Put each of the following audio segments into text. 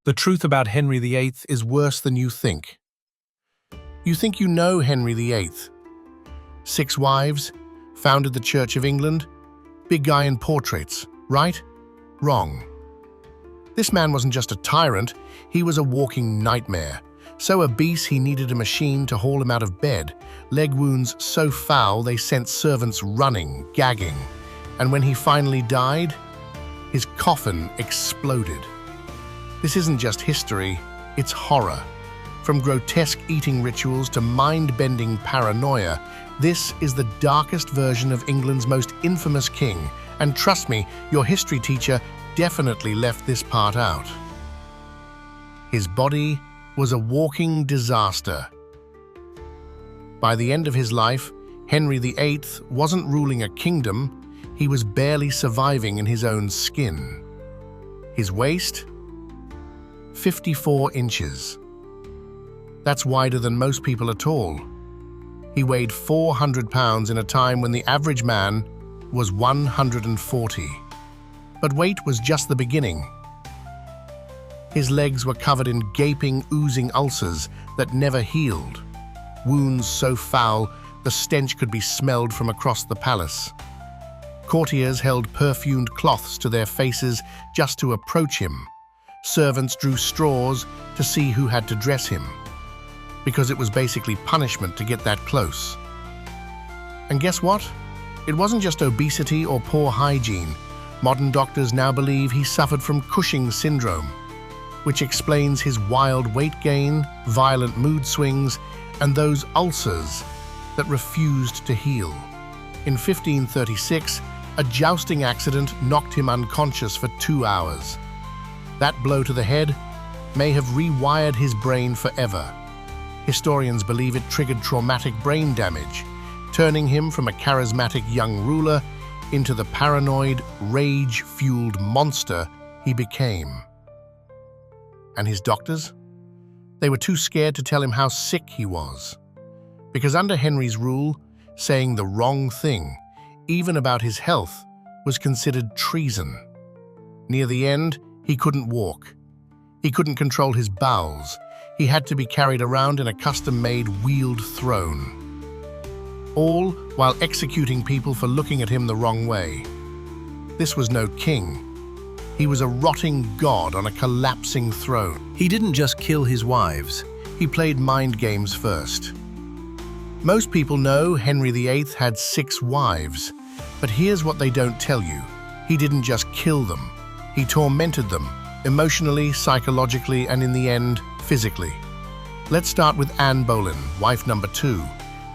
The truth about Henry VIII is worse than you think. You think you know Henry VIII. 6 wives, founded the Church of England, big guy in portraits, right? Wrong. This man wasn't just a tyrant, he was a walking nightmare. So obese he needed a machine to haul him out of bed, leg wounds so foul they sent servants running, gagging. And when he finally died, his coffin exploded. This isn't just history, it's horror. From grotesque eating rituals to mind-bending paranoia, this is the darkest version of England's most infamous king. And trust me, your history teacher definitely left this part out. His body was a walking disaster. By the end of his life, Henry VIII wasn't ruling a kingdom, he was barely surviving in his own skin. His waist? 54 inches. That's wider than most people at all. He weighed 400 pounds in a time when the average man was 140. But weight was just the beginning. His legs were covered in gaping, oozing ulcers that never healed. Wounds so foul, the stench could be smelled from across the palace. Courtiers held perfumed cloths to their faces just to approach him. Servants drew straws to see who had to dress him, because it was basically punishment to get that close. And guess what? It wasn't just obesity or poor hygiene. Modern doctors now believe he suffered from Cushing's syndrome, which explains his wild weight gain, violent mood swings, and those ulcers that refused to heal. In 1536, a jousting accident knocked him unconscious for 2 hours. That blow to the head may have rewired his brain forever. Historians believe it triggered traumatic brain damage, turning him from a charismatic young ruler into the paranoid, rage-fueled monster he became. And his doctors? They were too scared to tell him how sick he was. Because under Henry's rule, saying the wrong thing, even about his health, was considered treason. Near the end, he couldn't walk. He couldn't control his bowels. He had to be carried around in a custom-made wheeled throne. All while executing people for looking at him the wrong way. This was no king. He was a rotting god on a collapsing throne. He didn't just kill his wives. He played mind games first. Most people know Henry VIII had 6 wives, but here's what they don't tell you. He didn't just kill them. He tormented them, emotionally, psychologically, and in the end, physically. Let's start with Anne Boleyn, wife number 2.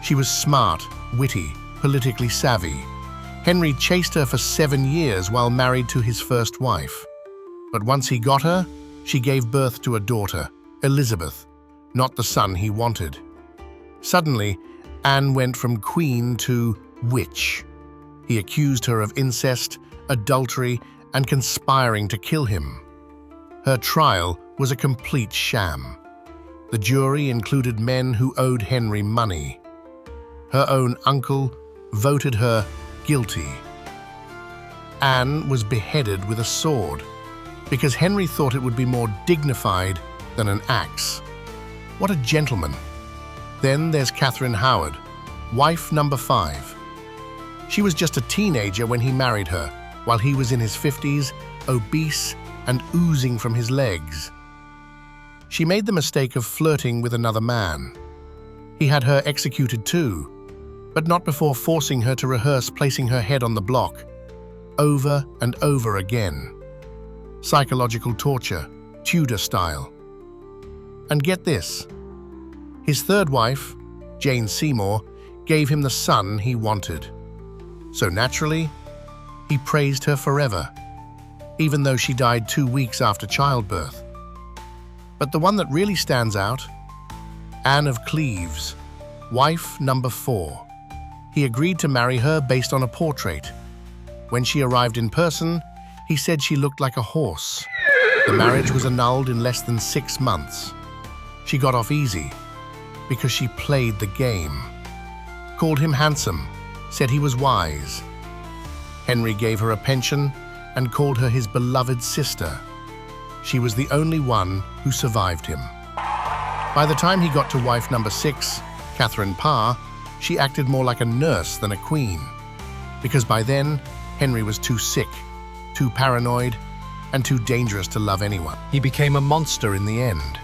She was smart, witty, politically savvy. Henry chased her for 7 years while married to his first wife. But once he got her, she gave birth to a daughter, Elizabeth, not the son he wanted. Suddenly, Anne went from queen to witch. He accused her of incest, adultery, and conspiring to kill him. Her trial was a complete sham. The jury included men who owed Henry money. Her own uncle voted her guilty. Anne was beheaded with a sword because Henry thought it would be more dignified than an axe. What a gentleman. Then there's Catherine Howard, wife number 5. She was just a teenager when he married her, while he was in his 50s, obese and oozing from his legs. She made the mistake of flirting with another man. He had her executed too, but not before forcing her to rehearse placing her head on the block, over and over again. Psychological torture, Tudor style. And get this, his third wife, Jane Seymour, gave him the son he wanted. So naturally, he praised her forever, even though she died 2 weeks after childbirth. But the one that really stands out, Anne of Cleves, wife number 4. He agreed to marry her based on a portrait. When she arrived in person, he said she looked like a horse. The marriage was annulled in less than 6 months. She got off easy because she played the game. Called him handsome, said he was wise. Henry gave her a pension and called her his beloved sister. She was the only one who survived him. By the time he got to wife number 6, Catherine Parr, she acted more like a nurse than a queen. Because by then, Henry was too sick, too paranoid, and too dangerous to love anyone. He became a monster in the end.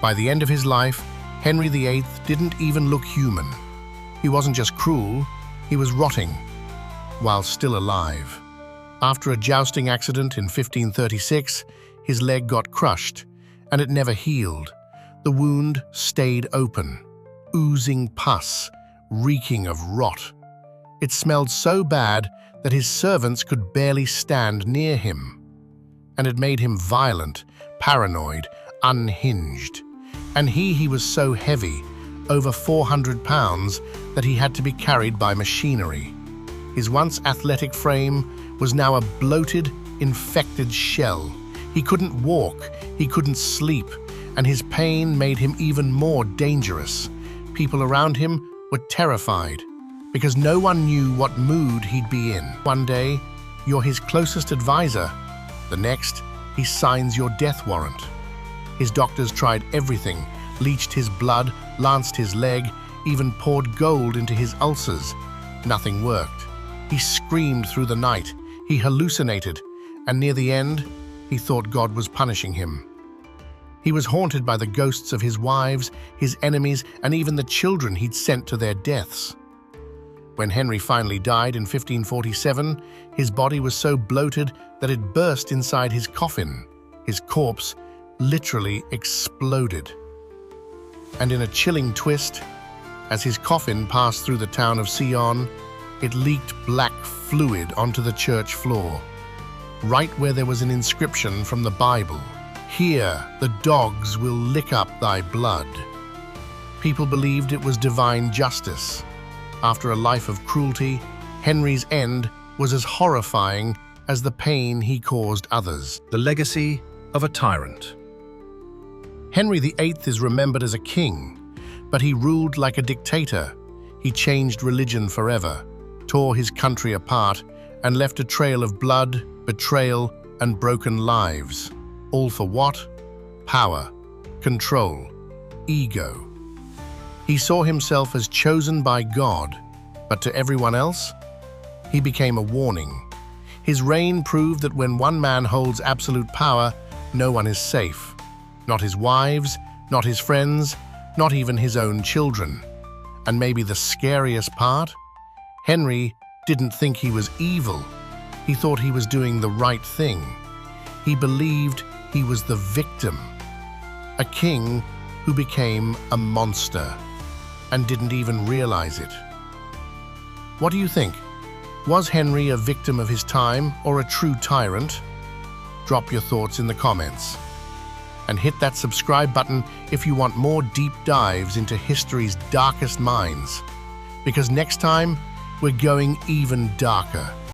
By the end of his life, Henry VIII didn't even look human. He wasn't just cruel, he was rotting, while still alive. After a jousting accident in 1536, his leg got crushed, and it never healed. The wound stayed open, oozing pus, reeking of rot. It smelled so bad that his servants could barely stand near him. And it made him violent, paranoid, unhinged. And he was so heavy, over 400 pounds, that he had to be carried by machinery. His once athletic frame was now a bloated, infected shell. He couldn't walk, he couldn't sleep, and his pain made him even more dangerous. People around him were terrified, because no one knew what mood he'd be in. One day, you're his closest advisor. The next, he signs your death warrant. His doctors tried everything, leached his blood, lanced his leg, even poured gold into his ulcers. Nothing worked. He screamed through the night, he hallucinated, and near the end, he thought God was punishing him. He was haunted by the ghosts of his wives, his enemies, and even the children he'd sent to their deaths. When Henry finally died in 1547, his body was so bloated that it burst inside his coffin. His corpse literally exploded. And in a chilling twist, as his coffin passed through the town of Sion, it leaked black fluid onto the church floor, right where there was an inscription from the Bible. "Here the dogs will lick up thy blood." People believed it was divine justice. After a life of cruelty, Henry's end was as horrifying as the pain he caused others. The legacy of a tyrant. Henry VIII is remembered as a king, but he ruled like a dictator. He changed religion forever, tore his country apart, and left a trail of blood, betrayal, and broken lives. All for what? Power, control, ego. He saw himself as chosen by God, but to everyone else, he became a warning. His reign proved that when one man holds absolute power, no one is safe. Not his wives, not his friends, not even his own children. And maybe the scariest part? Henry didn't think he was evil. He thought he was doing the right thing. He believed he was the victim, a king who became a monster and didn't even realize it. What do you think? Was Henry a victim of his time or a true tyrant? Drop your thoughts in the comments. And hit that subscribe button if you want more deep dives into history's darkest minds. Because next time, we're going even darker.